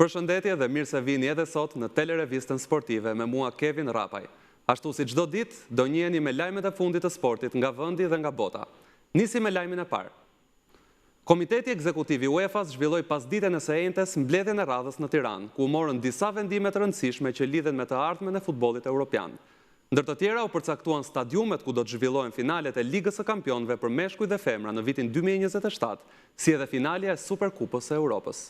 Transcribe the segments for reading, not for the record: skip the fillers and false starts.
Përshëndetje dhe mirë se vini edhe sot në telerevistën sportive me mua Kevin Rapaj. Ashtu si çdo ditë, do njiheni me lajmet e fundit të sportit nga vendi dhe nga bota. Nisi me lajmin e parë. Komiteti Ekzekutiv i UEFA-s zhvilloi pasditën e së njëjtës mbledhjen e radhës në Tiranë, ku morën disa vendime të rëndësishme që lidhen me të ardhmen e futbollit evropian. Ndër të tjera u përcaktuan stadiumet ku do të zhvillohen finalet e Ligës së Kampionëve për meshkuj dhe femra në vitin 2027, si edhe finalja e Superkupës së Europës.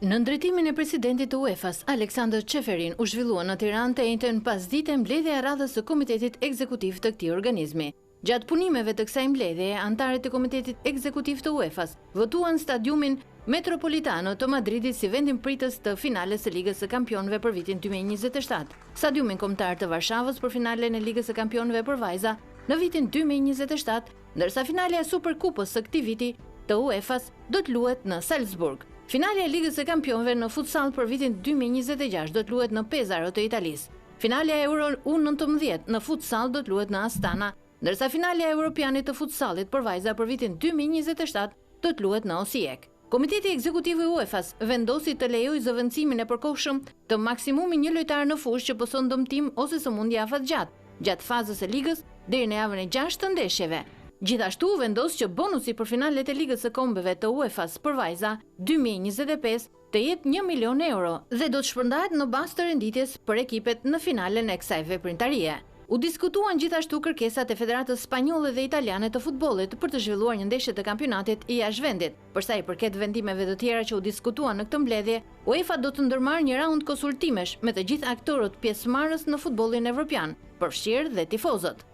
Në ndërtimin e presidentit të UEFA-s, Aleksandr Çeferin, u zhvillua në Tiranë të njëjtën pasdite mbledhja e radhës së Komitetit Ekzekutiv të këtij organizmi. Gjatë punimeve të kësaj mbledhjeje, anëtarët e Komitetit Ekzekutiv të UEFA-s votuan stadiumin Metropolitano të Madridit si vendin pritës të finales së Ligës së Kampionëve për vitin 2027, stadiumin kombëtar të Varshavës për finalen e Ligës së Kampionëve për vajza në vitin 2027, ndërsa finalja e Superkupës së këtij viti të UEFA-s do të luhet në Salzburg. Finalja e Ligës së Kampionëve në futsal për vitin 2026 do të luhet në Pesaro të Italisë. Finalja e Euro U19 në futsal do të luhet në Astana, ndërsa finalja e Europianit të futsallit për vajza për vitin 2027 do të luhet në Osijek. Komiteti Ekzekutiv i UEFA-s vendosi të lejojë zëvendësimin e përkohshëm të maksimumi një lojtar në fushë që pëson dëmtim ose sëmundje afatgjatë gjatë fazës së ligës deri në javën e 6 të ndeshjeve. Gjithashtu vendos që bonusi për finalet e Ligës së Kombeve të UEFA-s për vajza 2025 të jetë 1 milion euro dhe do të shpërndahet në bazë të renditjes për ekipet në finalen e kësaj veprimtarie. U diskutuan gjithashtu kërkesat e Federatës Spanjolle dhe Italiane të futbollit për të zhvilluar një ndeshje të kampionatit i jashtëvendit. Për sa i përket vendimeve të tjera që u diskutuan në këtë mbledhje, UEFA do të ndërmarrë një raund konsultimesh me të gjithë aktorët pjesëmarrës në futbollin evropian, përfshirë dhe tifozët.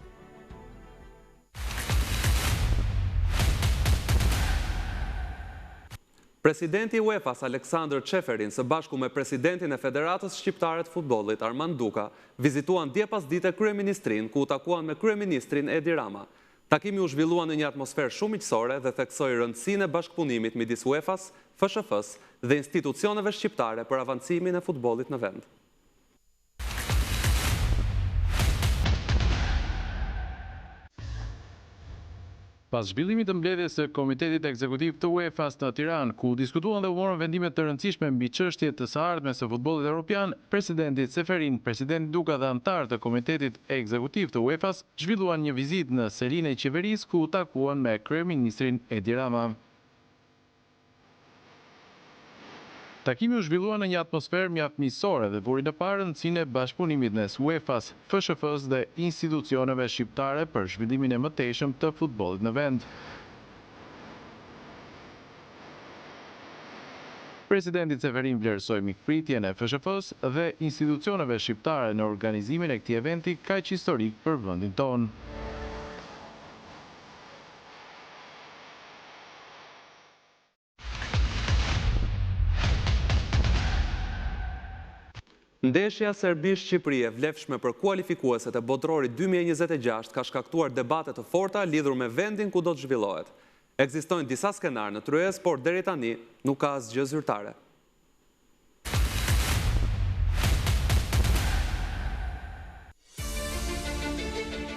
Presidenti i UEFA-s Aleksandr Çeferin së bashku me presidentin e Federatës Shqiptare të Futbollit Armand Duka vizituan dje pasdite kryeministrinë, ku u takuan me kryeministrin Edi Rama. Takimi u zhvillua në një atmosferë shumë miqësore dhe theksoi rëndësinë e bashkëpunimit midis UEFA-s, FSHF-s dhe institucioneve shqiptare për avancimin e futbollit në vend. Pas zhvillimit të mbledhjes së Komitetit Ekzekutiv të UEFA-s në Tiranë, ku diskutuan dhe u morën vendime të rëndësishme mbi çështjet të së ardhmes së futbollit evropian, presidenti Çeferin, presidenti Duka dhe anëtarët e Komitetit Ekzekutiv të UEFA-s zhvilluan një vizitë në selinë e qeverisë ku u takuan me kryeministrin Edi Rama. Takimi u zhvillua në një atmosferë mjaft miqësore dhe vuri në parë rëndësinë e bashkëpunimit mes UEFA-s, FSHF-s dhe institucioneve shqiptare për zhvillimin e mëtejshëm të futbollit në vend. Presidenti Çeferin vlerësoi mikpritjen e FSHF-s dhe institucioneve shqiptare në organizimin e këtij eventi kaq historik për vendin tonë. Ndeshja Serbi-Shqipëri e vlefshme për kualifikueset e botrorit 2026 ka shkaktuar debate të forta lidhur me vendin ku do të zhvillohet. Ekzistojnë disa skenarë në tryez, por deri tani nuk ka asgjë zyrtare.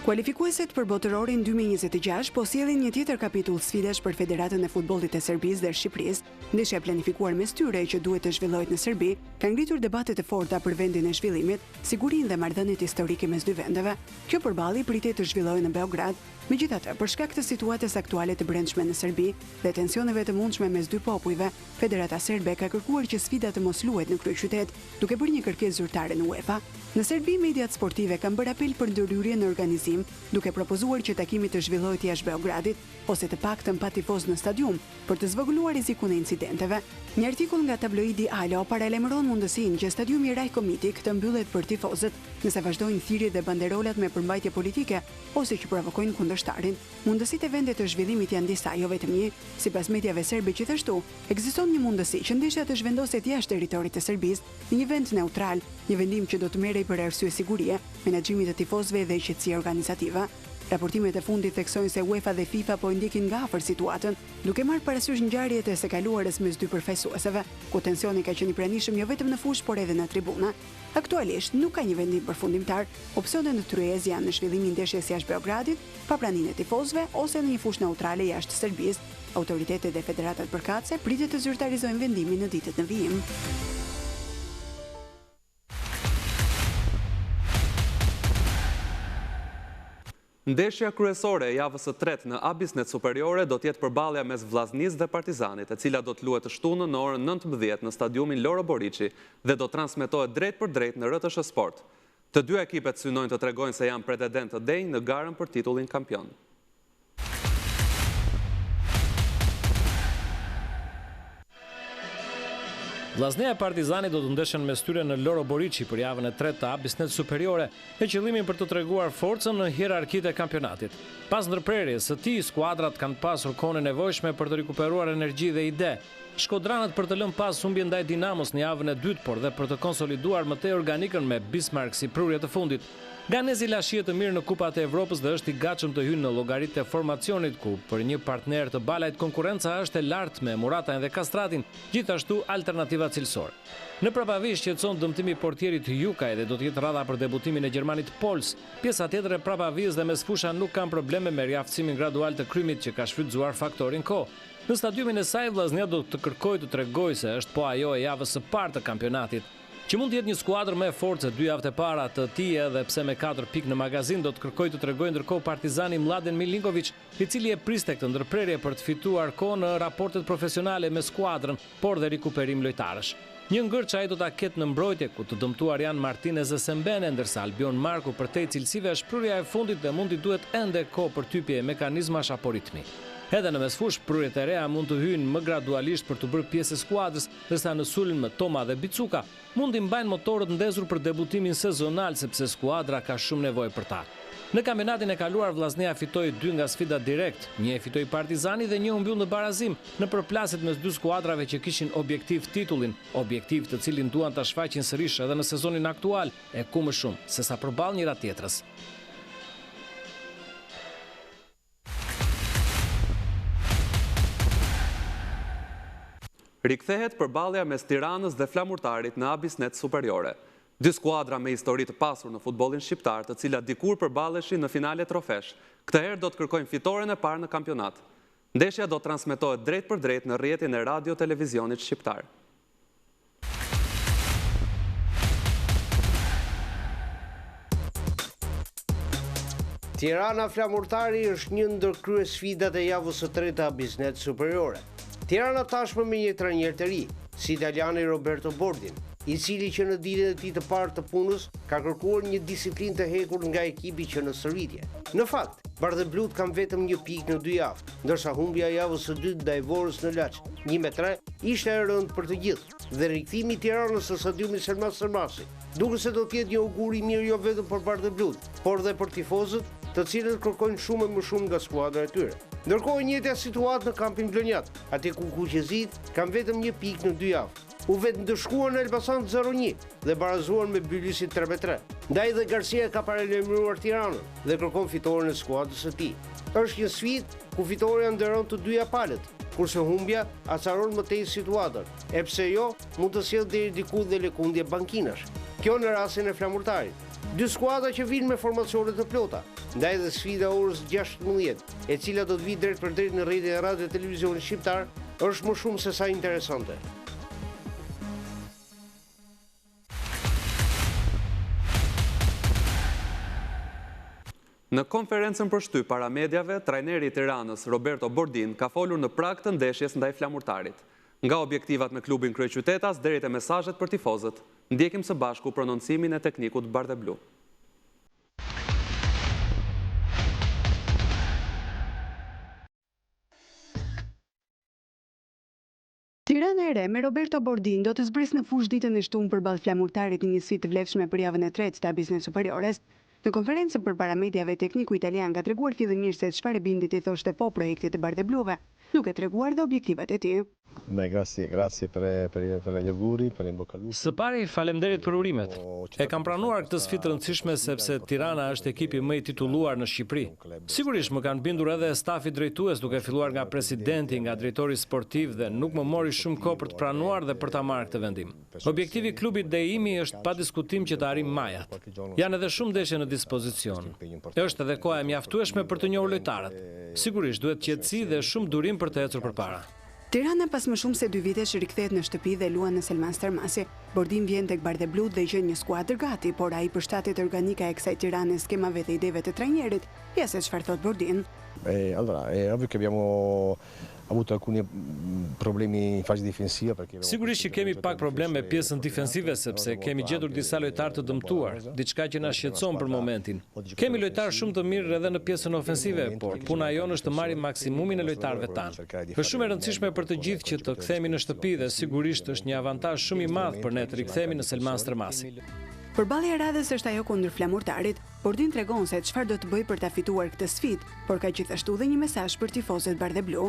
Kualifikueset për botërorin 2026 po sjellin një tjetër kapitull sfidash për Federatën e Futbollit e Serbisë dhe Shqipërisë. Ndeshja e planifikuar mes tyre që duhet të zhvillohet në Serbi ka ngritur debate të forta për vendin e zhvillimit, sigurinë dhe marrëdhëniet historike mes dy vendeve. Kjo përballje pritet të zhvillohej në Beograd. Megjithatë, për shkak të situatës aktuale të brendshme në Serbi dhe tensioneve të mundshme mes dy popujve, Federata Serbe ka kërkuar që sfida të mos luhet në kryeqytet, duke bërë një kërkesë zyrtare në UEFA. Në Serbi, mediat sportive kanë bërë apel për ndërhyrje në organizim, duke propozuar që takimi të zhvillohet jashtë Beogradit, ose të paktën pa tifoz në stadium, për të zvogëluar rrezikun e incidenteve. Një artikull nga tabloidi Alo paralajmëron mundësinë që stadiumi Raj Komitik të mbyllet për tifozët, nëse vazhdojnë thirrjet dhe banderolat me përmbajtje politike ose që provokojnë kundërshtarin. Mundësitë e vendit të zhvillimit janë disa, jo vetëm një. Sipas mediave serbe gjithashtu, ekziston një mundësi që ndeshja të zhvendoset jashtë territorit të Serbisë, në një vend neutral, një vendim që do të merrej për arsye sigurie, menaxhimit të tifozëve dhe qetësie organizative. Raportimet e fundit theksojnë se UEFA dhe FIFA po ndjekin nga afër situatën, duke marrë parasysh ngjarjet e së kaluarës mes dy përfaqësuesve, ku tensioni ka qenë i pranishëm jo vetëm në fushë, por edhe në tribuna. Aktualisht nuk ka një vendim përfundimtar. Opsionet në tryezë janë në zhvillimin e ndeshjes jashtë Beogradit, pa praninë e tifozëve ose në një fushë neutrale jashtë Serbisë. Autoritetet dhe federatat përkatëse pritet të zyrtarizojnë vendimin në ditët në vijim. Ndeshja kryesore e javës së tretë në A-Biznet Superiore do t'jetë përballja mes Vllaznisë dhe Partizanit, e cila do të luhet të shtunën në orën 19 në stadiumin Loro Boriçi dhe do transmetohet drejt për drejt në RTS Sport. Të dy ekipet synojnë të tregojnë se janë pretendentë të denj në garën për titullin kampion. Vllaznia e Partizanit do të ndeshen mes tyre në Loro Boriçi për javën e tretë të A-Biznet Superiore, me qëllimin për të treguar forcën në hierarkitë e kampionatit. Pas ndërprerjes së tij, skuadrat kanë pasur kohën e nevojshme për të rikuperuar energji dhe ide. Shkodranët për të lënë pas humbje ndaj Dinamos në javën e dytë, por dhe për të konsoliduar më tej organikën me Bismarck si prurje të fundit. Ganezi la shije të mirë në Kupat e Evropës dhe është i gatshëm të hyjë në llogaritë e formacionit, ku për një partner të balajt konkurenca është e lartë me Muratajn dhe Kastratin, gjithashtu alternativa cilësore. Në Prapavi shqetëson dëmtimi i portierit Jukaj dhe do të jetë radha për debutimin e gjermanit Pols. Pjesa tjetër e Prapavis dhe Mesfusha nuk kanë probleme me riaftësimin gradual të krymit që ka shfrytzuar faktorin kohë. Në stadiumin e saj Vllaznia do të kërkojë të tregojë se është po ajo e javës së parë të kampionatit. Që mund të jetë një skuadër me forcë 2 javë të para të tij, edhe pse me 4 pikë në magazin do të kërkojë të tregojë ndërkohë Partizani Mladen Milinković, i cili e priste këtë ndërprerje për të fituar kohë në raportet profesionale me skuadrën, por dhe rikuperim lojtarësh. Një ngërç ai do ta ketë në mbrojtje, ku të dëmtuar janë Martinez dhe Sembene, ndërsa Albion Marku për tej cilësive është prurja e fundit dhe mund i duhet ende kohë për typje e mekanizmash apo ritmi. Edhe në mesfush, prurjet e reja mund të hyjnë më gradualisht për të bërë pjesë e skuadrës, ndërsa në sulm me Toma dhe Bicuka mund i mbajnë motorët ndezur për debutimin sezonal, sepse skuadra ka shumë nevojë për ta. Në kampionatin e kaluar Vllaznia fitoi 2 nga sfida direkt, një e fitoi Partizani dhe një u mbyll në barazim në përplasjet mes dy skuadrave që kishin objektiv titullin, objektiv të cilin duan ta shfaqin sërish edhe në sezonin aktual, e ku më shumë se sa përballë njëra tjetrës. Rikthehet përballja mes Tiranës dhe Flamurtarit në A-Biznet Superiore. Dy skuadra me histori të pasur në futbollin shqiptar, të cilat dikur përballeshin në finale trofesh, këtë herë do të kërkojnë fitoren e parë në kampionat. Ndeshja do transmetohet drejt për drejt në rrjetin e radio-televizionit shqiptar. Tirana Flamurtari është një ndër kryesfidat e javës së tretë të A-Biznet Superiore. Tirana tashmë me një trajner të ri, si italiani Roberto Bordin, i cili që në ditën e tij të parë të punës ka kërkuar një disiplinë të hekur nga ekipi që në sërritje. Në fakt, Bardhëblut kanë vetëm 1 pikë në 2 javë, ndërsa humbja e javës së dytë ndaj Vorës në Laç, 1-3, ishte e rëndë për të gjithë, dhe rikthimi i Tiranës së stadiumit Selmas Sërmasi, duket se do të jetë një augur i mirë jo vetëm për Bardhëblut, por dhe për tifozët, të cilët kërkojnë shumë më shumë nga skuadra e tyre. Ndërkohë njëjta situatë në kampin Glonjat, atje ku kuqezit kanë vetëm 1 pikë në 2 javë. U vetë ndëshkuar në Elbasan 0-1 dhe barazuar me Bylisin 3-3. Ndaj dhe Garcia ka paralajmëruar Tiranën dhe kërkon fitoren e skuadrës së tij. Është një sfidë ku fitoria nderon të dyja palët, kurse humbja acaron më tej situatën, e pse jo mund të sjellë deri diku dhe lëkundje bankinash. Kjo në rastin e Flamurtarit. Dy skuadra që vinë me formacione të plota, ndaj dhe sfida orës 16, e cila do të vijë drejt për drejt në rrjetin e radio televizionit shqiptar, është më shumë se sa interesante. Në konferencën për shtyp para mediave, trajneri i Tiranës Roberto Bordin ka folur në prag të ndeshjes ndaj Flamurtarit. Nga objektivat me klubin kryeqytetas deri te mesazhet për tifozët, ndjekim së bashku prononcimin e teknikut Bardhëblu. Tirana e re me Roberto Bordin do të zbrisë në fushë ditën e shtunë përballë Flamurtarit në një sfidë të vlefshme për javën e tretë të A-Biznet Superiores. Në konferencën përpara mediave, tekniku italian ka treguar fillimisht se çfarë bindit i thoshte po projektit të Bardhëbluve. duke treguar dhe objektivat e tij. Grazie per gli auguri, per in bocca al lupo. Së pari, faleminderit për urimet. E kam pranuar këtë sfidë të rëndësishme sepse Tirana është ekipi më i titulluar në Shqipëri. Sigurisht më kanë bindur edhe stafi drejtues, duke filluar nga presidenti, nga drejtori sportiv, dhe nuk më mori shumë kohë për të pranuar dhe për ta marrë këtë vendim. Objektivi i klubit dhe imi është pa diskutim që të arrijmë majat. Janë edhe shumë ndeshje në dispozicion. Është edhe koha e mjaftueshme për të njohur lojtarët. Sigurisht duhet qetësi dhe shumë durim për të ecur përpara. Tirana pas më shumë se 2 vitesh rikthehet në shtëpi dhe luan në Selman Stermasi. Bordim vjen tek Bardeblu dhe gjen një skuadër gati, por ai përshtatet organika e kësaj Tirane skemave dhe ideve të trajnerit. Ja se çfarë thot Bordin. Allora, è ovvio che abbiamo avuto alcuni problemi in fase difensiva perché Sigurisht që kemi pak problem me pjesën difensive sepse kemi gjetur disa lojtarë të dëmtuar, diçka që na shqetëson për momentin. Kemi lojtarë shumë të mirë edhe në pjesën ofensive, por puna jonë është të marrim maksimumin e lojtarëve tanë. Është shumë e rëndësishme për të gjithë që të kthehemi në shtëpi dhe sigurisht është një avantazh shumë i madh për ne të rikthehemi në Selman Stermasi. Përballja e radhës është ajo kundër flamurtarit. Bordin tregon se çfarë do të bëjë për ta fituar këtë sfidë, por ka gjithashtu dhe një mesazh për tifozët bardheblu.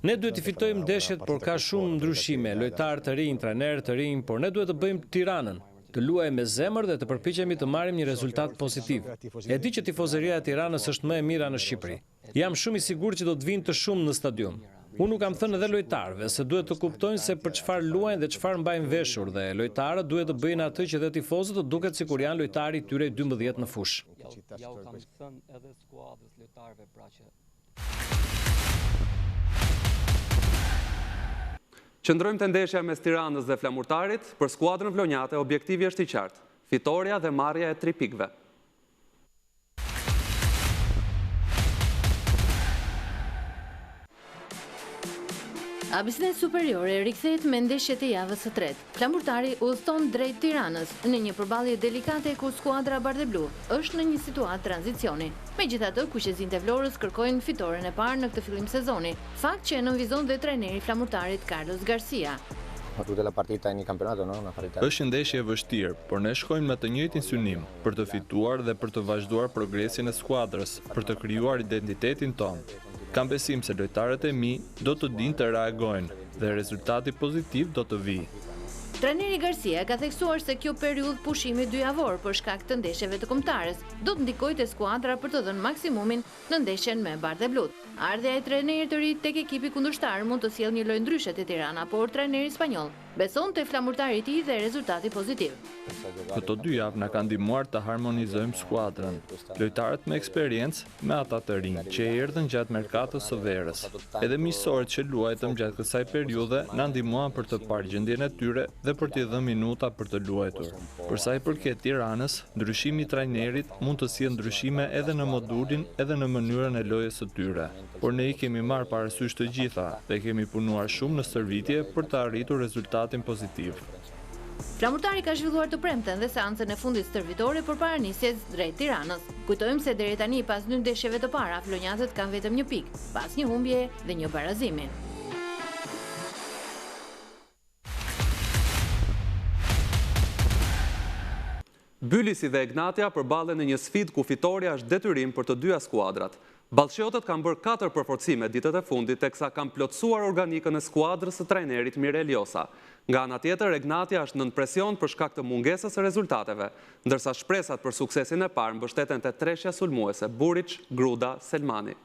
Ne duhet të fitojmë ndeshjet, por ka shumë ndryshime, lojtarë të rinj, trajnerë të rinj, por ne duhet të bëjmë Tiranën, të luajmë me zemër dhe të përpiqemi të marrim një rezultat pozitiv. E di që tifozëria e Tiranës është më e mira në Shqipëri. Jam shumë i sigurt që do të vinë të shumë në stadium. Unë nuk kam thënë edhe lojtarëve se duhet të kuptojnë se për çfarë luajnë dhe çfarë mbajnë veshur dhe lojtarët duhet të bëjnë atë që dhe tifozët të duket sikur janë lojtari i tyre 12 në fushë. Ja u kam thënë edhe skuadrës lojtarëve pra që Qëndrojmë te ndeshja mes Tiranës dhe Flamurtarit. Për skuadrën vlonjate objektivi është i qartë: fitoria dhe marrja e 3 pikëve. Abisnet Superiore rikthehet me ndeshjet e javës së tretë. Flamurtari udhëton drejt Tiranës në një përballje delikate ku skuadra Bardeblu është në një situatë tranzicioni. Megjithatë, kuqezimtë e Vlorës kërkojnë fitoren e parë në këtë fillim sezoni, fakt që e nënvizon dhe trajneri i Flamurtarit Carlos Garcia. Është ndeshje e vështirë, por ne shkojmë me të njëjtin synim, për të fituar dhe për të vazhduar progresin e skuadrës, për të krijuar identitetin tonë. Kam besim se lojtarët e mi do të dinë të reagojnë dhe rezultati pozitiv do të vijë. Trajneri Garcia ka theksuar se kjo periudhë pushimi 2 javor për shkak të ndeshjeve të kombëtares do të ndikojë te skuadra për të dhënë maksimumin në ndeshjen me Bardeblut. Ardhja e trajnerit të ri tek ekipi kundërshtar mund të sjellë një lojë ndryshe te Tirana, por trajneri spanjoll beson te flamurtari i tij dhe rezultati pozitiv. Këto 2 javë na kanë ndihmuar të harmonizojmë skuadrën. Lojtarët me eksperiencë me ata të rinj që erdhën gjatë merkatos së verës. Edhe miqësorët që luajtëm gjatë kësaj periudhe na ndihmuan për të parë gjendjen e tyre dhe për t'i dhënë minuta për të luajtur. Për sa i përket Tiranës, ndryshimi i trajnerit mund të sjellë ndryshime edhe në modulin edhe në mënyrën e lojës së tyre. Por ne i kemi marrë parasysh të gjitha dhe kemi punuar shumë në stërvitje për të arritur rezultatin pozitiv. Flamurtari ka zhvilluar të premten dhe seancën e fundit stërvitore për paranisjes drejt Tiranës. Kujtojmë se deri tani pas 2 ndeshjeve të para, vlonjatët kanë vetëm 1 pikë, pas një humbje dhe 1 barazimi. Bylisi dhe Egnatia përballen në një sfidë ku fitoria është detyrim për të dyja skuadrat. Ballshiotët kanë bërë 4 përforcime ditët e fundit, teksa kanë plotësuar organikën e skuadrës së trajnerit Mirel Josa. Nga ana tjetër, Egnatia është nën presion për shkak të mungesës së rezultateve, ndërsa shpresat për suksesin e parë mbështeten te treshja sulmuese Buriç, Gruda, Selmani.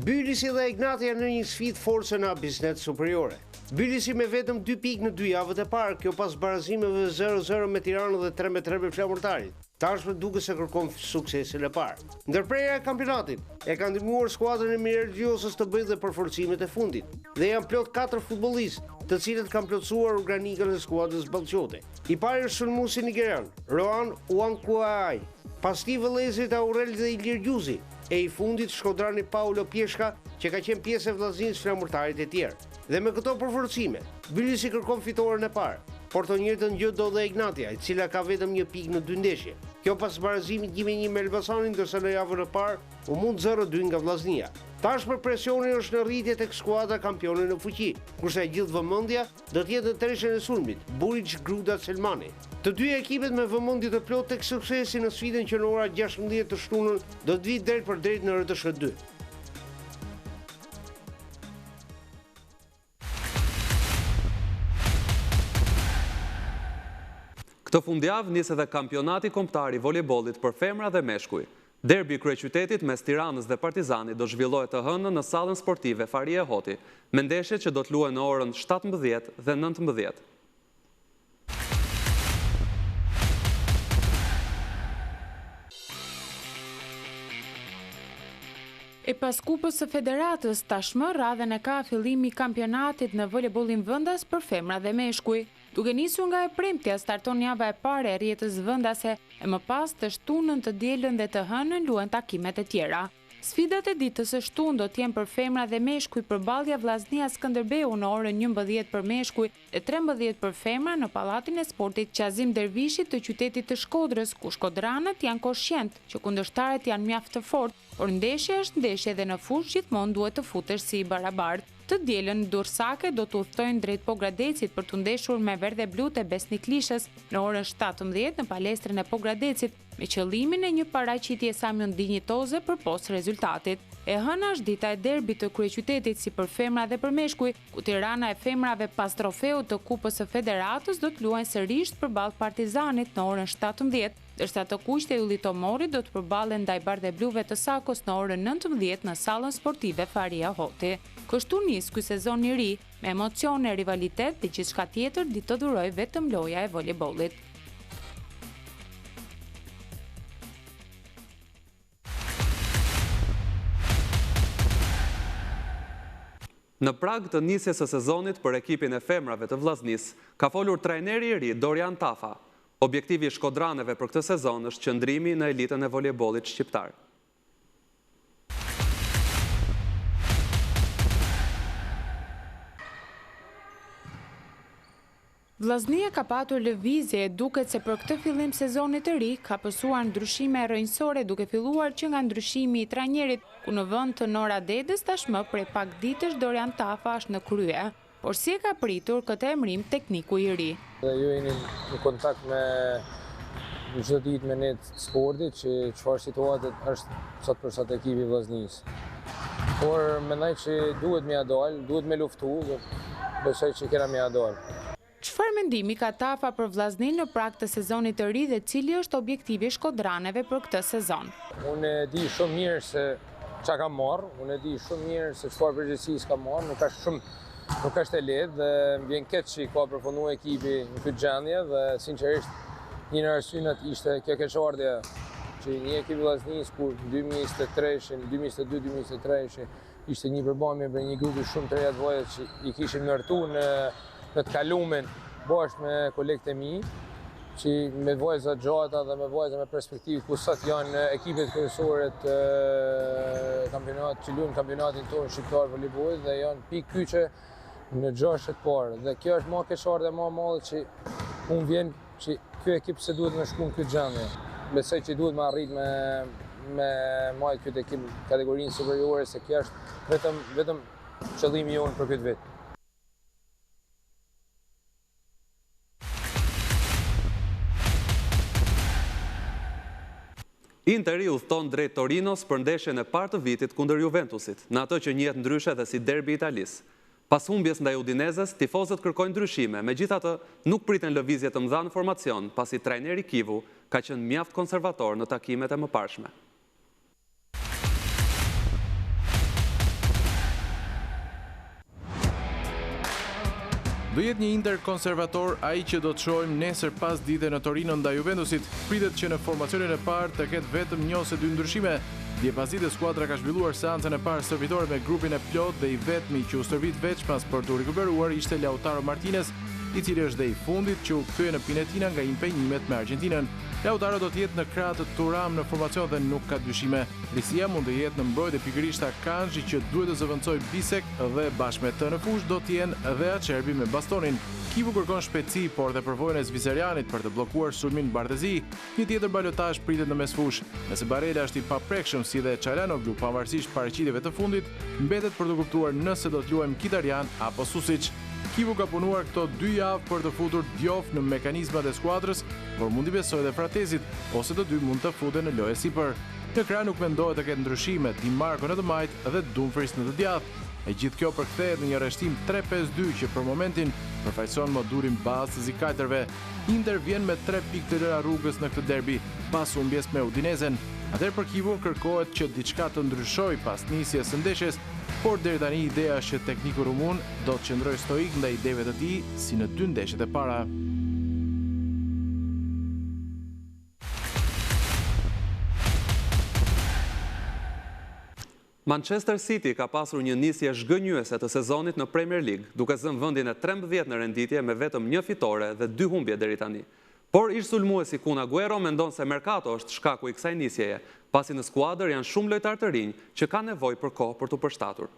Bylisi dhe Egnatia në një sfidë force në Abisnet Superiore. Bylisi me vetëm 2 pikë në 2 javët e parë, kjo pas barazimeve 0-0 me Tiranën dhe 3-3 me Flamurtarin. Tashmë duket se kërkon suksesin e parë. Ndërprerja e kampionatit e ka ndihmuar skuadrën e Mirel Gjosës të bëjë dhe përforcimet e fundit. Dhe janë plot 4 futbollistë, të cilët kanë plotësuar organikën e skuadrës ballqote. I pari është sulmuesi nigerian, Rohan Uankuai, pas tij vëllezërit Aurel dhe Ilir Gjuzi, e i fundit shkodrani Paulo Pieshka, që ka qenë pjesë e vllazërisë Flamurtarit e tjerë. Dhe me këto përforcime, Bylisi kërkon fitoren e parë, por të njëjtën gjë do dhe Egnatia, e cila ka vetëm 1 pikë në 2 ndeshje. Kjo pas barazimit 1-1 me Elbasanin, ndërsa në javën e parë u mund 0-2 nga Vllaznia. Tashmë presioni është në rritje tek skuadra kampione në fuqi, kurse e gjithë vëmendja do të jetë në treshën e sulmit, Buric, Gruda, Selmani. Të dy ekipet me vëmendje të plotë tek suksesi në sfidën që në ora 16 të shtunën do të vijë drejt për drejt në RTS2. Këtë fundjavë nis edhe kampionati kombëtar i voleybollit për femra dhe meshkuj. Derbi i kryeqytetit mes Tiranës dhe Partizanit do zhvillohet të hënën në sallën sportive Faria Hoti, me ndeshje që do të luhen në orën 17 dhe 19. E pas kupës së federatës, tashmë radhën e ka fillimi i kampionatit në voleybollin vendas për femra dhe meshkuj. Duke nisur nga e premtja, starton java e parë e rrjetës vendase e më pas të shtunën, të dielën dhe të hënën luhen takimet e tjera. Sfidat e ditës së shtunë do të jenë për femra dhe meshkuj përballja Vllaznia Skënderbeu në orën 11 për meshkuj dhe 13 për femra në Pallatin e Sportit Qazim Dervishi të qytetit të Shkodrës, ku shkodranët janë koshient që kundërshtarët janë mjaft të fortë, por ndeshja është ndeshje dhe në fushë gjithmonë duhet të futesh si i barabartë. Të dielën Dursake do të udhtojnë drejt Pogradecit për të ndeshur me Verdhe Blu të Besnik Lishës në orën 17 në palestrën e Pogradecit, me qëllimin e një paraqitje sa më dinjitoze përpos rezultatit. E hëna është dita e derbit të kryeqytetit si për femra dhe për meshkuj, ku Tirana e femrave pas trofeut të Kupës së Federatës do të luajnë sërish përballë Partizanit në orën 17, ndërsa të kuqt e Ylli Tomori do të përballen ndaj Bardhe Bluve të Sakos në orën 19 në sallën sportive Faria Hoti. Kështu nis ky sezon i ri, me emocione, rivalitet dhe gjithçka tjetër ditë të duroj vetëm loja e voleybollit. Në prag të nisjes së sezonit për ekipin e femrave të Vllaznis, ka folur trajneri i ri Dorian Tafa. Objektivi i shkodranëve për këtë sezon është qëndrimi në elitën e voleybollit shqiptar. Vllaznia ka patur lëvizje e duket se për këtë fillim sezonit të ri ka pësuar ndryshime rrënjësore, duke filluar që nga ndryshimi i trajnerit, ku në vend të Nora Dedës tashmë prej pak ditësh Dorian Tafa është në krye. Por si e ka pritur këtë emrim tekniku i ri? Ju jeni në kontakt me çdo ditë me net sportit që çfarë situatet është sot për sot ekipi i Vllaznisë. Por mendoj që duhet me dal, duhet me luftu, besoj që kena me dal. Çfarë mendimi ka Tafa për Vllaznin në prag të sezonit të ri dhe cili është objektivi shkodranëve për këtë sezon? Unë e di shumë mirë se çka kam marrë, unë e di shumë mirë se çfarë përgjegjësi kam marrë, nuk është e lehtë dhe më vjen keq që ka përfunduar ekipi në këtë gjendje dhe sinqerisht një në arsyet ishte kjo keqardhje që një ekip Vllaznis kur 2022-2023 ishte një përballje me një grup shumë të reja të vogël që i kishin ndërtuar në të kalumin bashkë me kolegët e mi, që me vajza gjata dhe me vajza me perspektivë ku sot janë ekipet kryesore të kampionat që luajnë kampionatin tonë shqiptar voleybollit dhe janë pikë kyçe në gjashtë parë. Dhe kjo është më keqardhje më e madhe që unë vjen që ky ekip se duhet më shkuën këtë gjendje. Besoj që duhet më arrit me majt këtë ekip kategorinë superiore se kjo është vetëm qëllimi jonë për këtë vit. Interi udhton drejt Torinos për ndeshjen e parë të vitit kundër Juventusit, në atë që njihet ndryshe dhe si derbi italisë. Pas humbjes ndaj Udinezes, tifozët kërkojnë ndryshime, megjithatë nuk priten lëvizje të mëdha në formacion, pasi trajneri Kivu ka qenë mjaft konservator në takimet e mëparshme. Do jetë një Inter konservator ai që do të shohim nesër pas dite në Torino ndaj Juventusit. Pritet që në formacionin e parë të ketë vetëm një ose dy ndryshime. Dje pasdite skuadra ka zhvilluar seancën e parë stërvitore me grupin e plot dhe i vetmi që u stërvit veç pas për të rikuperuar ishte Lautaro Martinez, i cili është dhe i fundit që u kthye në Pinetina nga impenjimet me Argjentinën. Lautaro do të jetë në krah të Turam në formacion dhe nuk ka dyshime. Risia mund të jetë në mbrojtje pikërisht Akanji që duhet të zëvendësojë Bisek dhe bashkë me të në fushë do të jenë edhe Acerbi me bastonin. Kivu kërkon shpejtësi, por dhe përvojën e Zvicerianit për të bllokuar sulmin Bardezi. Një tjetër balotazh pritet në mesfush. Nëse Barella është i paprekshëm si dhe Çalhanoğlu pavarësisht paraqitjeve të fundit, mbetet për të kuptuar nëse do të luajmë Mkhitaryan apo Susic. Kivu ka punuar këto 2 javë për të futur Diouf në mekanizmat e skuadrës, por mund i besojë edhe Fratezit, ose të dy mund të futen në lojë sipër. Në krah nuk mendohet të ketë ndryshime, Di Marco në të majtë dhe Dumfries në të djathtë. E gjithë kjo përkthehet në një rreshtim 3-5-2 që për momentin përfaqëson modurin bazë të zikajtërve. Inter vjen me 3 pikë të lëra rrugës në këtë derbi, pas humbjes me Udinezen. Atëherë për Kivun kërkohet që diçka të ndryshojë pas nisjes së ndeshjes, por deri tani ideja është që tekniku rumun do të qëndrojë stoik ndaj ideve të tij si në 2 ndeshjet e para. Manchester City ka pasur një nisje zhgënjyese të sezonit në Premier League, duke zënë vendin e 13 në renditje me vetëm 1 fitore dhe 2 humbje deri tani. Por ish sulmuesi Kun Agüero mendon se merkato është shkaku i kësaj nisjeje, pasi në skuadër janë shumë lojtarë të rinj që kanë nevojë për kohë për t'u përshtatur.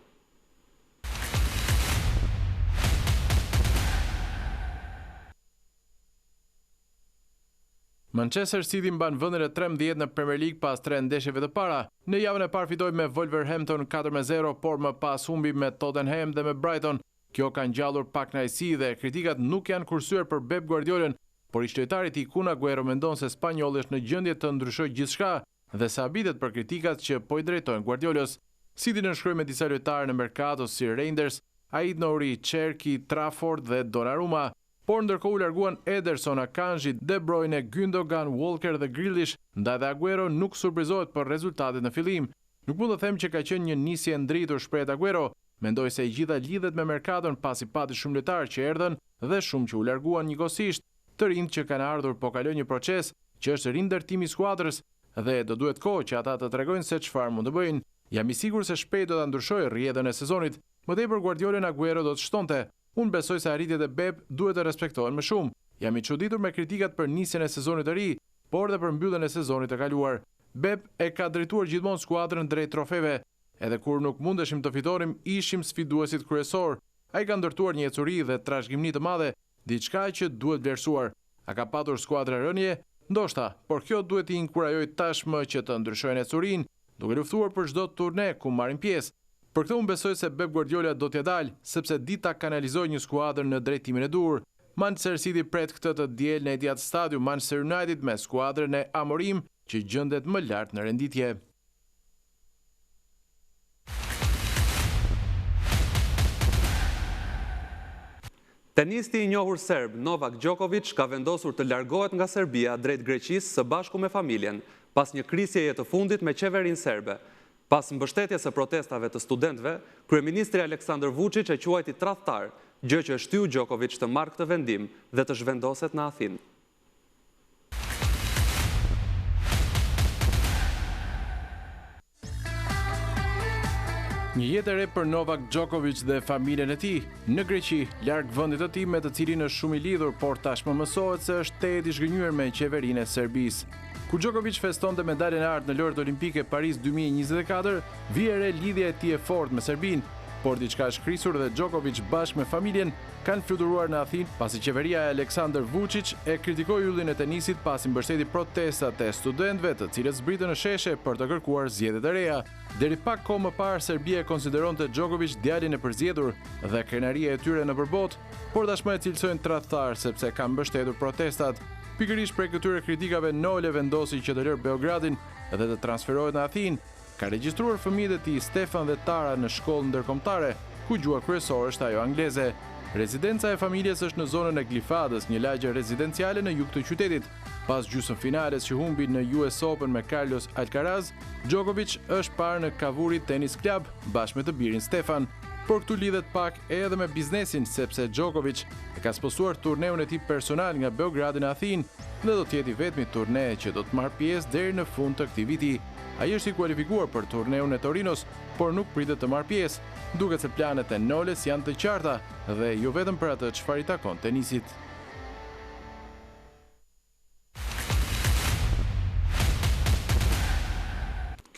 Manchester City mban vendin e 13 në Premier League pas 3 ndeshjeve të para. Në javën e parë fitoi me Wolverhampton 4-0, por më pas humbi me Tottenham dhe me Brighton. Kjo ka ngjallur pak kënaqësi dhe kritikat nuk janë kursyer për Pep Guardiolën, por ish-lojtari i tij Kun Agüero mendon se spanjolli është në gjendje të ndryshojë gjithçka dhe sa habitet për kritikat që po i drejtojnë Guardiolës. City nënshkroi me disa lojtarë në merkato si Reinders, Aït-Nouri, Cherki, Trafford dhe Donnarumma, por ndërkohë u larguan Ederson, Akanji, De Bruyne, Gündogan, Walker dhe Grealish, ndaj dhe Agüero nuk surprizohet për rezultatet në fillim. Nuk mund të them që ka qenë një nisje e ndritur, shprehet Agüero. Mendoj se i gjitha lidhet me merkaton pasi pati shumë lojtarë që erdhën dhe shumë që u larguan njëkohësisht. Të rinjt që kanë ardhur po kalojnë një proces që është rindërtimi i skuadrës dhe do duhet kohë që ata të tregojnë se çfarë mund të bëjnë. Jam i sigurt se shpejt do ta ndryshojë rrjedhën e sezonit. Më tepër Guardiolën Agüero do të shtonte. Unë besoj se arritjet e Pep duhet të respektohen më shumë. Jam i çuditur me kritikat për nisjen e sezonit të ri, por dhe për mbylljen e sezonit të kaluar. Pep e ka drejtuar gjithmonë skuadrën drejt trofeve. Edhe kur nuk mundeshim të fitonim, ishim sfiduesit kryesor. Ai ka ndërtuar një ecuri dhe trashëgimni të madhe, diçka që duhet vlerësuar. A ka patur skuadra rënje? Ndoshta, por kjo duhet i inkurajoj tashmë që të ndryshojnë ecurinë, duke luftuar për çdo turne ku marrin pjesë. Për këtë unë besoj se Pep Guardiola do t'ja dalë, sepse dita kanalizoj një skuadër në drejtimin e dur. Manchester City pret këtë të diel në Etihad Stadium Manchester United me skuadrën e Amorim që gjendet më lart në renditje. Tenisti i njohur serb Novak Djokovic ka vendosur të largohet nga Serbia drejt Greqisë së bashku me familjen, pas një krisjeje të fundit me qeverinë serbe. Pas mbështetjes së protestave të studentëve, kryeministri Aleksandar Vučić e quajti tradhtar, gjë që e shtyu Djokovic të marrë këtë vendim dhe të zhvendoset në Athinë. Një jetë e re për Novak Djokovic dhe familjen e tij në Greqi, larg vendit të tij me të cilin është shumë i lidhur, por tashmë mësohet se është tejet i zhgënjur me qeverinë e Serbisë. Kur Djokovic festonte medaljen e artë në lojrat olimpike Paris 2024, vije re lidhja e tij e fortë me Serbinë, por diçka është krisur dhe Djokovic bashkë me familjen kanë fluturuar në Athinë pasi qeveria e Aleksandar Vučić e kritikoi yllin e tenisit pasi mbështeti protestat e studentëve të cilët zbritën në sheshe për të kërkuar zgjedhje të reja. Deri pak kohë më parë Serbia e konsideronte Djokovic djalin e përzgjedhur dhe krenaria e tyre në përbot, por tashmë e cilësojnë tradhtar sepse kanë mbështetur protestat. Pikërisht prej këtyre kritikave Nole vendosi që të lërë Beogradin dhe të transferohet në Athinë. Ka regjistruar fëmijët e tij Stefan dhe Tara në shkollë ndërkombëtare, ku gjuha kryesore është ajo angleze. Rezidenca e familjes është në zonën e Glifadës, një lagje rezidenciale në jug të qytetit. Pas gjysmëfinales që humbi në US Open me Carlos Alcaraz, Djokovic është parë në Kavuri Tennis Club bashkë me të birin Stefan. por këtu lidhet pak edhe me biznesin, sepse Djokovic e ka sponsoruar turneun e tij personal nga Beogradi në Athinë dhe do të jetë i vetmi turne që do të marrë pjesë deri në fund të këtij viti. Ai është i kualifikuar për turneun e Torinos, por nuk pritet të marrë pjesë. Duket se planet e Noles janë të qarta dhe jo vetëm për atë çfarë i takon tenisit.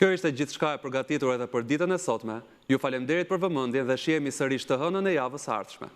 Kjo ishte gjithçka e përgatitur edhe për ditën e sotme. Ju falemnderit për vëmendjen dhe shihemi sërish të hënën e javës së ardhshme.